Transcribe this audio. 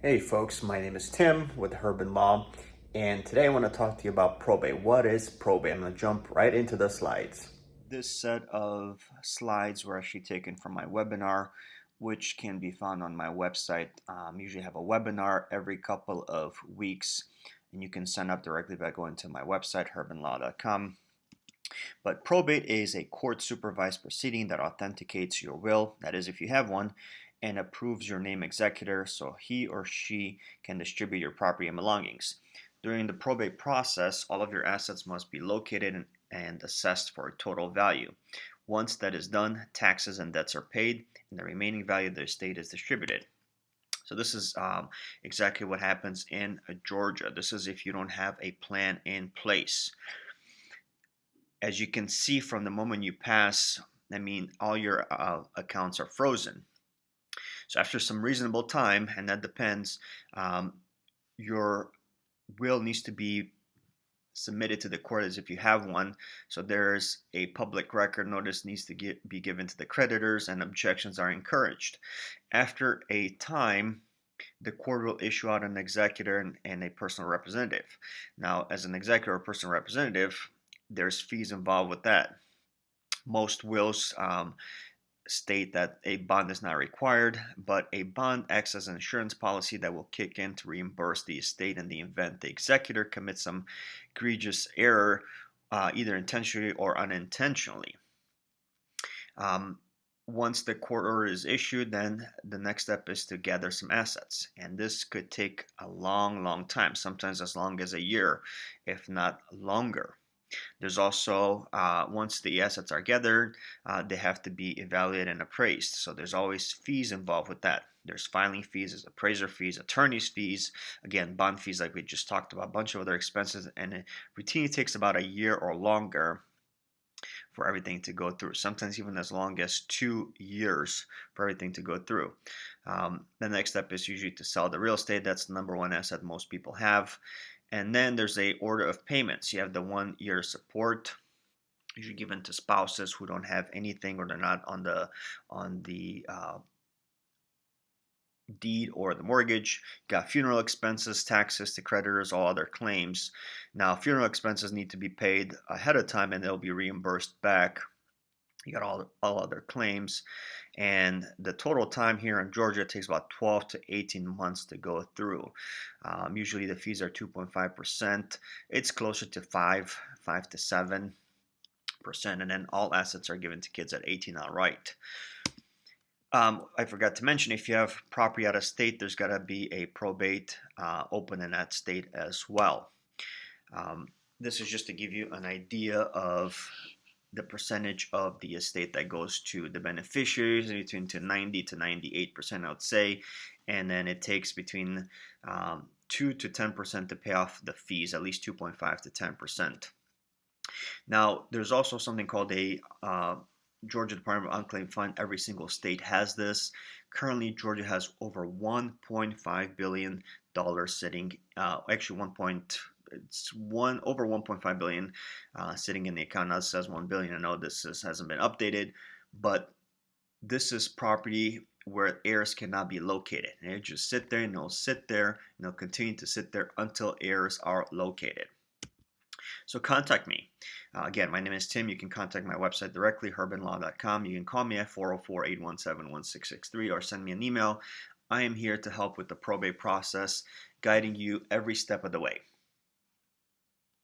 Hey folks, my name is Tim with Hurban Law, and today I want to talk to you about probate. What is probate? I'm going to jump right into the slides. This set of slides were actually taken from my webinar, which can be found on my website. Usually have a webinar every couple of weeks, and you can sign up directly by going to my website, hurbanlaw.com. But probate is a court-supervised proceeding that authenticates your will, that is, if you have one, and approves your name executor so he or she can distribute your property and belongings. During the probate process, all of your assets must be located and assessed for a total value. Once that is done, taxes and debts are paid, and the remaining value of the estate is distributed. So this is exactly what happens in Georgia. This is if you don't have a plan in place. As you can see from the moment you pass, all your accounts are frozen. So after some reasonable time, and that depends, your will needs to be submitted to the court as if you have one. So there's a public record notice needs to be given to the creditors, and objections are encouraged. After a time, the court will issue out an executor and a personal representative. Now, as an executor or personal representative, there's fees involved with that. Most wills state that a bond is not required, but a bond acts as an insurance policy that will kick in to reimburse the estate in the event the executor commits some egregious error, either intentionally or unintentionally. Once the court order is issued, then the next step is to gather some assets. And this could take a long time, sometimes as long as a year, if not longer. There's also, once the assets are gathered, they have to be evaluated and appraised. So there's always fees involved with that. There's filing fees, there's appraiser fees, attorney's fees, again, bond fees like we just talked about, a bunch of other expenses, and it routinely takes about a year or longer for everything to go through. Sometimes even as long as 2 years for everything to go through. The next step is usually to sell the real estate. That's the number one asset most people have. And then there's a order of payments. You have the 1 year support, usually given to spouses who don't have anything or they're not on the deed or the mortgage. You got funeral expenses, taxes to creditors, all other claims. Now, funeral expenses need to be paid ahead of time and they'll be reimbursed back. You got all other claims, and the total time here in Georgia takes about 12 to 18 months to go through. Usually the fees are 2.5%. It's closer to 5 to 7%, and then all assets are given to kids at 18 outright. I forgot to mention, if you have property out of state, there's got to be a probate open in that state as well. This is just to give you an idea of the percentage of the estate that goes to the beneficiaries, between 90 to 98%, I would say, and then it takes between 2 to 10% to pay off the fees, at least 2.5 to 10%. Now, there's also something called a Georgia Department of Unclaimed Fund. Every single state has this. Currently, Georgia has over $1.5 billion sitting, over 1.5 billion sitting in the account. Now it says 1 billion. I know this hasn't been updated, but this is property where heirs cannot be located. And it just sit there, and it'll sit there, and it'll continue to sit there until heirs are located. So contact me. Again, my name is Tim. You can contact my website directly, hurbanlaw.com. You can call me at 404-817-1663 or send me an email. I am here to help with the probate process, guiding you every step of the way.